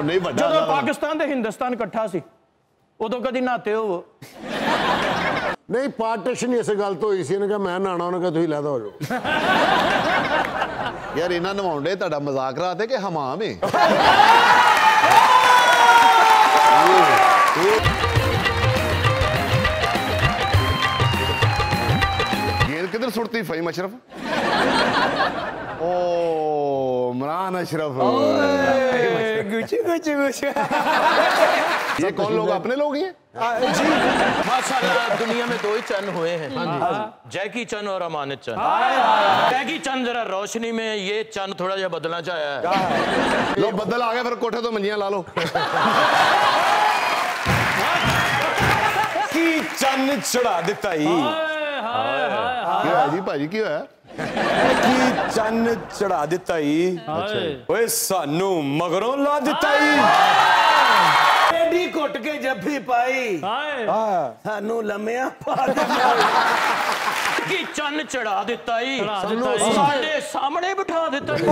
नहीं बड़ा जो पाकिस्तान ते हिंदुस्तान इकट्ठा सी उदों कदी नहाते हो? नहीं पार्टीशन इस गल तो हुई सी, इन्हें कहा मैं नहाना, उन्हें कहा तुम लैदा हो जाओ। यार इन्हें नवाउंडे तुहाडा मजाक कराते कि हमाम है? गेंद किधर सुटती फ़हीम अशरफ? ओ इमरान अशरफ। ये कौन लोग? अपने लोग ही हैं? जी माशाल्लाह, दुनिया में दो ही चंद हुए हैं, जैकी चंद और अमानत चंद। जैकी चंद जरा रोशनी में, ये चंद थोड़ा जा बदलना चाहा है। लो बदल आ गया, फिर कोठे तो मंजियां ला लो। की चंद चढ़ा दिता ही। क्या जी भाजी की है? की चंद चढ़ा दिता ही। ओए सानू मगरों ला दिता ही। एडी घुट के जफ्फी पाई, सानू लम्मिया पा दिता की चंद चढ़ा दिता ही, साडे सामने बिठा दिता ही।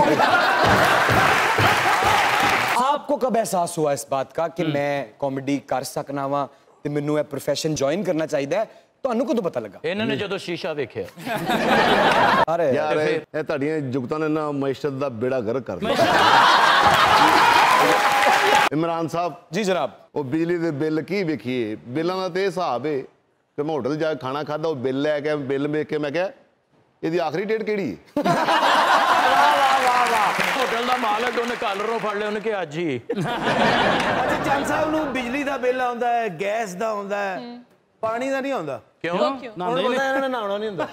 आपको कब एहसास हुआ इस बात का कि मैं कॉमेडी कर सकना वा ते मैनू ये प्रोफेशन ज्वाइन करना चाहिए? ਤੁਹਾਨੂੰ ਕਦੋਂ ਪਤਾ ਲੱਗਾ? ਇਹਨਾਂ ਨੇ ਜਦੋਂ ਸ਼ੀਸ਼ਾ ਵੇਖਿਆ। ਅਰੇ यार ਇਹ ਤੁਹਾਡੀਆਂ ਜੁਗਤਾਂ ਨੇ ਨਾ ਮਈਸ਼ਤ ਦਾ ਬੇੜਾ ਗਰਕ ਕਰ ਦਿੱਤਾ। इमरान साहब जी जनाब, वो बिजली के बिल की वेखिए, बिलों का तो हिसाब है कि मैं होटल जाके खाना खाता, वो बिल लैके बिल वेख के मैं क्या ये आखिरी डेट केड़ी? होटल का मालक उन्हें कालरों फड़ लिया, उन्हें कि अज ही। अच्छा चंद साहब नूं बिजली का बिल आउंदा है, गैस का आउंदा है, पानी का नहीं आउंदा? क्यों? पता इन्होंने नहाना नहीं हुंदा।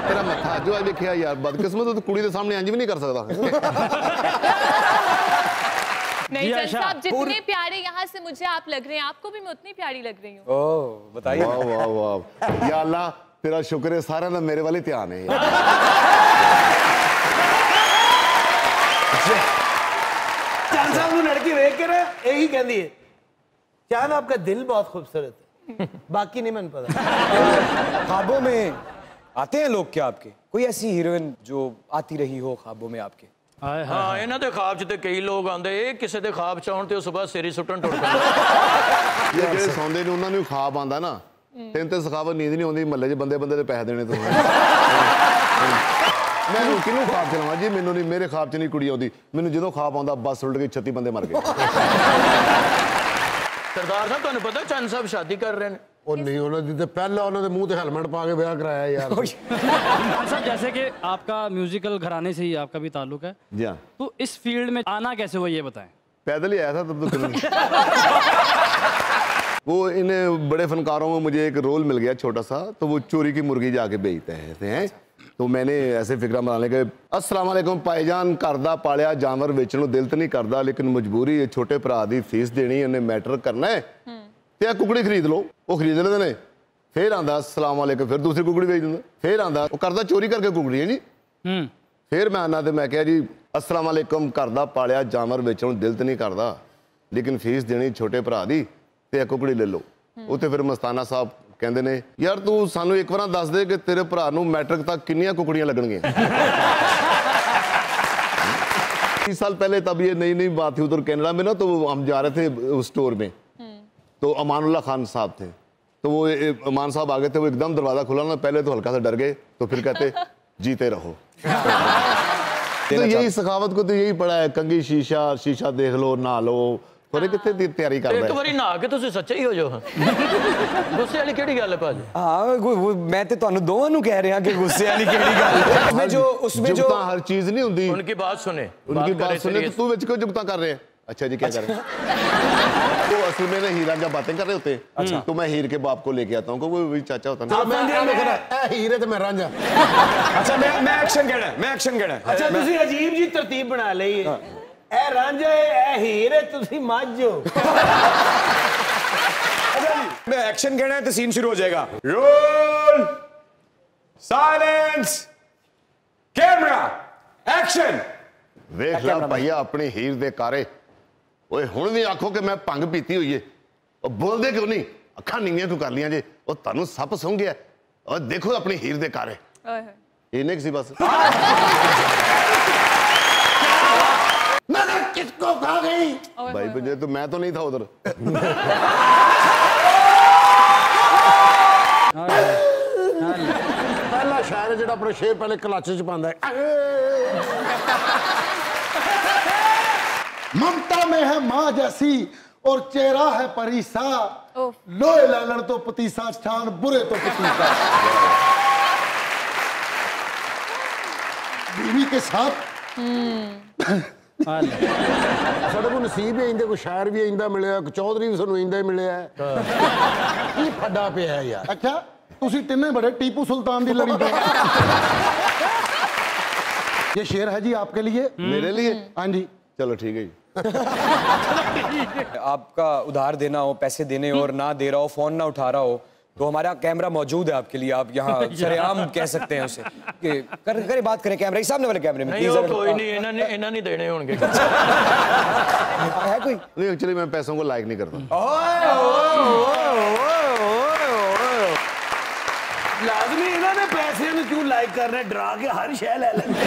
तेरा मत्था जो आज देखिया यार, बदकिस्मत तो कुड़ी के सामने इंज भी नहीं कर सकता। नहीं चंद साहब, जितने प्यारे यहाँ से मुझे आप लग रहे हैं, आपको भी मैं उतनी प्यारी लग रही हूँ। ओ बताइए। वाह वाह वाह, या अल्लाह तेरा शुक्र है, सारा ना मेरे वाले ध्यान है। चंद साहब नूं लड़की देख के ना यही कहती है, चांद आपका दिल बहुत खूबसूरत है, बाकी नहीं मैंने पता। ख्वाबों में आते हैं लोग क्या आपके? कोई ऐसी हीरोइन जो आती रही हो ख्वाबों में आपके? हाँ, इन्हां दे ख्वाब च ते कई लोग आंदे, किसी दे ख्वाब च आउण ते सुबह सिर ही सुट्टण टुट पैंदे। ये जेड़े सौंदे ने उन्हां नूं ख्वाब आंदा ना, तैनूं ते सखावत नींद नहीं आउंदी, महल्ले च बंदे बंदे दे पैसे देने तो। मैं किनू ख्वाब चलावां जी? मैनूं नहीं, मेरे ख्वाब च नहीं कुड़ी आउंदी, मैनूं जदों ख्वाब आउंदा बस उलट के 36 बंदे मर गए। सरदार साहब तुहानूं पता चंद साहब शादी कर रहे हैं? ਉਹ ਨਹੀਂ ਉਹਨਾਂ ਦੀ ਤੇ ਪਹਿਲਾਂ ਉਹਨਾਂ ਦੇ ਮੂੰਹ ਤੇ ਹੈਲਮਟ ਪਾ ਕੇ ਵਿਆਹ ਕਰਾਇਆ ਯਾਰ। सर जैसे कि आपका म्यूजिकल घराने से ही आपका भी ताल्लुक है, जी हाँ, तो इस फील्ड में आना कैसे हुआ ये बताएं। पैदल ही आया था तब तो फिल्म। वो इन्हें बड़े फनकारों में मुझे एक रोल मिल गया छोटा सा, तो वो चोरी की मुर्गी जाके बेचते हैं। तो मैंने ऐसे फिक्रा बनाने के, अस्सलाम वालेकुम भाईजान, घर दा पालिया जानवर बेचण नूं दिल तो नहीं करता, लेकिन मजबूरी है, छोटे भरा दी फीस देनी, उन्हें मैटर करना है, तो कुकड़ी खरीद लो। वो खरीद लेते ने, फिर आंदा अस्सलाम वालेकुम, फिर दूसरी कुकड़ी बेच दिंदा, फिर आंदा वो करदा चोरी करके कुकड़ी है जी। फिर मैं आना तो मैं क्या जी, अस्सलाम वालेकुम, घर दा पालिया जानवर बेचण नूं दिल तो नहीं करता, लेकिन फीस देनी छोटे भरा दी, ते कुकड़ी ले लो। उत्ते फिर मस्ताना साहब कहते ने, यार तू सानू एक बार दस दे कि तेरे भरा नूं मैट्रिक तक कितनियां कुकड़ियां लगणगियां। 30 साल पहले तब ये नई नई बात थी उधर कनाडा में ना, तो हम जा रहे थे उस स्टोर में, तो अमानुल्लाह खान साहब थे, तो वो अमान साहब आ गए थे, वो एकदम दरवाजा खुला ना, पहले तो हल्का सा डर गए, तो फिर कहते जीते रहो। तो यही सखावत को तो यही पड़ा है, कंगी शीशा, शीशा देख लो, नहा लो, थोड़े कितने तैयारी कर रहे हैं। एक बारी नहा के तुसीं सच्चे ही हो जाओ। गुस्से वाली केड़ी गल है भाजी? हाँ मैं तो तुहानू दोवां नू कह रहा कि गुस्से वाली केड़ी गल है। उसमें जो हर चीज नहीं होती। उनकी बात सुने, उनकी बात सुने, तो तू विच क्यों जुगता कर रहे हैं? अच्छा जी क्या कर रहे हैं? तो असल में ना हीरा जब बातें कर रहे होते, अच्छा तो मैं हीर के बाप को लेके आता हूँ, वो भी चाचा होता ना। ਹੀਰੇ ਤੇ ਮੈਂ ਰਾਂਝਾ। अच्छा मैं एक्शन कहना है, मैं एक्शन कहना है। अच्छा तुसी अजीब जी तरतीब बना ली है, ए रांझा है, ए हीर है, तुसी मझ हो। मैं एक्शन कहना है तो सीन शुरू हो जाएगा। Roll, silence, camera, action. वेख ला भैया अपनी हीर दे कारे, ओए हुण भी आखो कि मैं भंग पीती हुई है, और बोलदे क्यों नहीं? अखां नीवियां क्यों कर लियां जे? और तुहानू सप सूंघ गया, और देखो अपनी हीर दे कारे। इन्ने सी बस। किसको खा गई? भाई मुझे तो, मैं तो नहीं था उधर। पहला शायर है जो अपने शेर पहले कलाचे च पांदा है। ममता में है माँ जैसी और चेहरा है परीसा, लोहे लालन तो पतीसा छान बुरे तो पतीसा। बीवी के साथ साडे को नसीब ही इंदे, कोई शायर भी इंदा मिले, चौधरी भी सानू इंदा ही मिले है। की फड्डा पे है यार। अच्छा तुसी तिन्ने बड़े टीपू सुल्तान दी लड़ी पे। ये शेर है जी आपके लिए। मेरे लिए? हाँ जी। चलो ठीक है जी। आपका उधार देना हो, पैसे देने हो और ना दे रहा हो, फोन ना उठा रहा हो, तो हमारा कैमरा मौजूद है आपके लिए। आप यहाँ सरेआम कह सकते हैं उसे कि करे बात करें कैमरे के सामने वाले कैमरे में। नहीं वो कोई नहीं, इन्होंने नहीं देने होंगे। है कोई नहीं, एक्चुअली मैं पैसों को लाइक नहीं करता। लाजमी इन्होंने पैसे में क्यों लाइक कर रहे, डरा के हर शय ले लेंगे।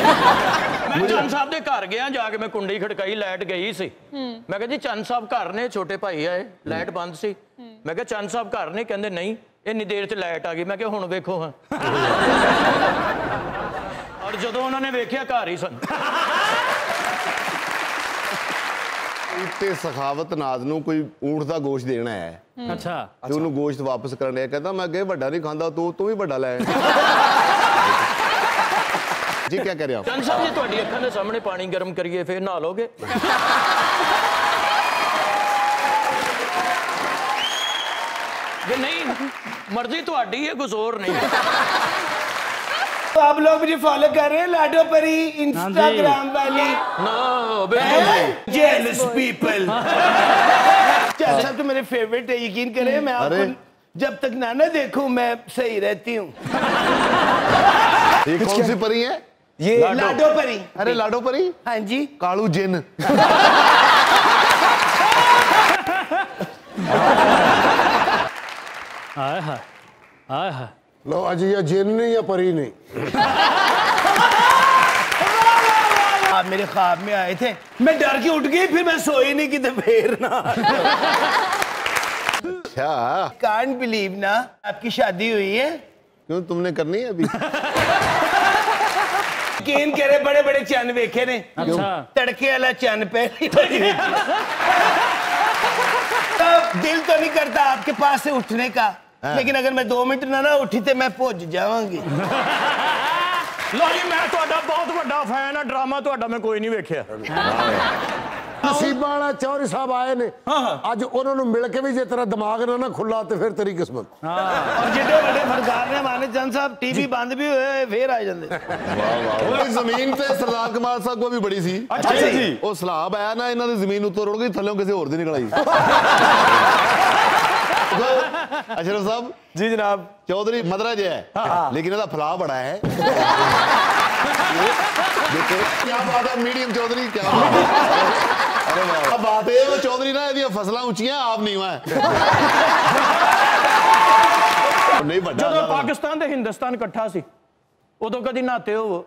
मैं चंद साहब ਦੇ ਘਰ ਗਿਆ, ਜਾ ਕੇ ਮੈਂ ਕੁੰਡੀ ਖੜਕਾਈ, ਲਾਈਟ ਗਈ ਸੀ। ਮੈਂ ਕਿਹਾ ਜੀ ਚੰਦ ਸਾਹਿਬ ਘਰ ਨੇ, ਛੋਟੇ ਭਾਈ ਆਏ, ਲਾਈਟ ਬੰਦ ਸੀ। ਮੈਂ ਕਿਹਾ ਚੰਦ ਸਾਹਿਬ ਘਰ ਨੇ, ਕਹਿੰਦੇ ਨਹੀਂ, ਇੰਨੀ ਦੇਰ ਚ ਲਾਈਟ ਆ ਗਈ। ਮੈਂ ਕਿਹਾ ਹੁਣ ਵੇਖੋ ਹਾਂ। ਔਰ ਜਦੋਂ ਉਹਨਾਂ ਨੇ ਵੇਖਿਆ ਘਰ ਹੀ ਸਨ। ਤੇ ਸਖਾਵਤ ਨਾਜ਼ ਨੂੰ ਕੋਈ ਊਂਠ ਦਾ ਗੋਸ਼ਤ ਦੇਣਾ ਹੈ। अच्छा ਤੇ ਉਹਨੂੰ ਗੋਸ਼ਤ ਵਾਪਸ ਕਰਨ ਕਹਿੰਦਾ ਮੈਂ ਅੱਗੇ ਵੱਡਾ ਨਹੀਂ ਖਾਂਦਾ, ਤੂੰ ਵੀ ਵੱਡਾ ਲੈ। ਜੀ ਕੀ ਕਹਿ ਰਹੇ ਹੋ? ਚੰਦ ਸਾਹਿਬ ਜੀ ਤੁਹਾਡੀ ਅੱਖਾਂ ਦੇ ਸਾਹਮਣੇ ਪਾਣੀ ਗਰਮ ਕਰੀਏ ਫਿਰ ਨਹਾ ਲੋਗੇ? ਜੇ ਨਹੀਂ ਮਰਜ਼ੀ ਤੁਹਾਡੀ ਹੈ, ਕੁਝ ਹੋਰ ਨਹੀਂ। तो आप लोग मुझे फॉलो कर रहे हैं, लाडो परी इंस्टाग्राम वाली। नो बिल्कुल जेलस पीपल। चाचा तो मेरे फेवरेट है, यकीन करें मैं आपको जब तक ना देखूं मैं सही रहती हूँ। ये कौन सी परी है? ये लाडो परी। अरे लाडो परी? हाँ जी। कालू जिन। हाय हाय हाय हाय। लो अजी या जिन नहीं या परी नहीं। आप मेरे ख्वाब में आए थे, मैं डर के उठ गई, फिर मैं सोई नहीं कि फिर ना। क्या? कांट बिलीव ना आपकी शादी हुई है। क्यों तुमने करनी है अभी? यकीन करे बड़े बड़े चन वेखे ने। अच्छा तड़के वाला चन पहली बारी देखा। दिल तो नहीं करता आपके पास से उठने का, लेकिन अगर मैं 2 मिनट ना उठी तो मैं पहुंच जाऊंगी। ਲੋ ਜੀ ਮੈਂ ਤੁਹਾਡਾ ਬਹੁਤ ਵੱਡਾ ਫੈਨ ਆ, ਡਰਾਮਾ ਤੁਹਾਡਾ ਮੈਂ ਕੋਈ ਨਹੀਂ ਵੇਖਿਆ। नसीबा वाला चौधरी साहब आए ने, अज उन्होंने मिल के भी जे तेरा दिमाग ना खुला तो फिर तेरी किस्मत। और जिड्डे बड़े फनकार ने माने चंद साहब टीवी बंद भी हुए फिर आ जाते। ਉਹਦੀ ਜ਼ਮੀਨ ਤੇ ਸਰਦਾਰ ਕਮਾਲ ਸਾਹਿਬ ਕੋ ਵੀ ਬੜੀ ਸੀ। ਅੱਛਾ ਜੀ। ਉਹ ਸਲਾਬ ਆਇਆ ਨਾ, ਇਹਨਾਂ ਦੀ ਜ਼ਮੀਨ ਉੱਤੋਂ ਰੁੜ ਗਈ, ਥੱਲੇੋਂ ਕਿਸੇ ਹੋਰ ਦੀ ਨਿਕਲ ਆਈ। अशरफ साहब जी जनाब। चौधरी मदरज है, लेकिन ਇਹਦਾ फला बड़ा है। देखो क्या बात है, मीडियम चौधरी, क्या बात है। अरे वाह बात है, वो चौधरी ना ਇਹਦੀਆਂ ਫਸਲਾਂ ਉੱਚੀਆਂ, ਆਪ ਨੀਵਾਂ ਹੈ। ਨਹੀਂ ਵੱਡਾ ਜਦੋਂ ਪਾਕਿਸਤਾਨ ਤੇ ਹਿੰਦੁਸਤਾਨ ਇਕੱਠਾ ਸੀ ਉਦੋਂ ਕਦੀ ਨਹਾਤੇ ਹੋ?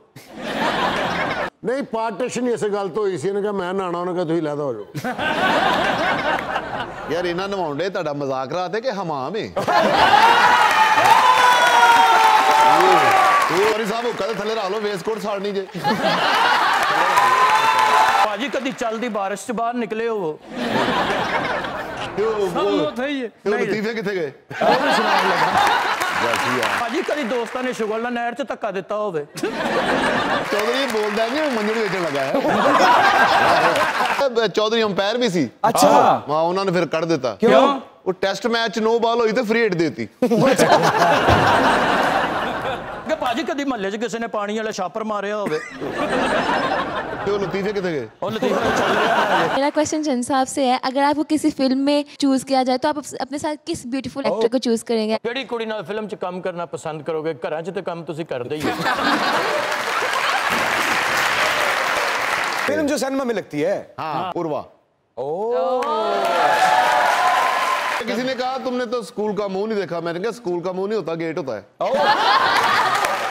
नहीं पार्टीशन इस गल तो हुई सी, इन्हें कहा मैं नहाना, उन्हें कहा तुम लैदा हो जाओ। यार इन्हां नवाउंडे ਤੁਹਾਡਾ ਮਜ਼ਾਕ ਰਾਤੇ ਕਿ ਹਮਾਮ ਹੈ? ਚੌਧਰੀ ਸਾਹਿਬ ਹੁੱਕਾ ਦੇ ਥੱਲੇ ਰੱਖ ਲਓ, ਵੇਸਕੋਟ ਸਾੜਨੀ ਜੇ। ਭਾਜੀ ਕਦੀ ਚੱਲਦੀ ਬਾਰਿਸ਼ ਚ ਬਾਹਰ ਨਿਕਲੇ ਹੋ? ਲਤੀਫੇ ਕਿੱਥੇ ਗਏ? ਭਾਜੀ ਕਦੀ ਦੋਸਤਾਂ ਨੇ ਸ਼ੁਗਲ ਨਾਲ ਨਹਿਰ ਚ ਧੱਕਾ ਦਿੱਤਾ ਹੋਵੇ? ਚੌਧਰੀ ਬੋਲਦਾ ਨਹੀਂ, ਮੰਜਣ ਵੇਚਣ ਲੱਗਾ ਹੈ। ਚੌਧਰੀ ਅੰਪਾਇਰ ਵੀ ਸੀ। अच्छा ਹਾਂ, ਉਹਨਾਂ ਨੇ ਫਿਰ ਕੱਢ ਦਿੱਤਾ। क्यों? ਉਹ ਟੈਸਟ ਮੈਚ 'ਚ ਨੋ ਬਾਲ ਹੋਈ ਤੇ ਫ੍ਰੀ ਹਿੱਟ ਦੇਤੀ। ਕਿ ਭਾਜੀ ਕਦੀ ਮਹੱਲੇ 'ਚ ਕਿਸੇ ਨੇ ਪਾਣੀ ਵਾਲਾ ਛਾਪਰ ਮਾਰਿਆ ਹੋਵੇ? ਤੇ ਉਹ ਲਤੀਫੇ ਕਿੱਥੇ ਗਏ? ਉਹ ਲਤੀਫਾ ਚੱਲ ਰਿਹਾ ਹੈ। मेरा क्वेश्चन चंद साहब से है, अगर आपको किसी फिल्म में चूज किया जाए तो आप अपने साथ किस ब्यूटीफुल एक्टर को चूज करेंगे? ਕਿਹੜੀ ਕੁੜੀ ਨਾਲ ਫਿਲਮ 'ਚ ਕੰਮ ਕਰਨਾ ਪਸੰਦ ਕਰੋਗੇ? ਘਰਾਂ 'ਚ ਤੇ ਕੰਮ ਤੁਸੀਂ ਕਰਦੇ ਹੀ ਹੋ। फिल्म जो सिनेमा में लगती है। हाँ उर्वा। किसी ने कहा तुमने तो स्कूल का मुंह नहीं देखा, मैंने कहा स्कूल का मुंह नहीं होता, गेट होता है।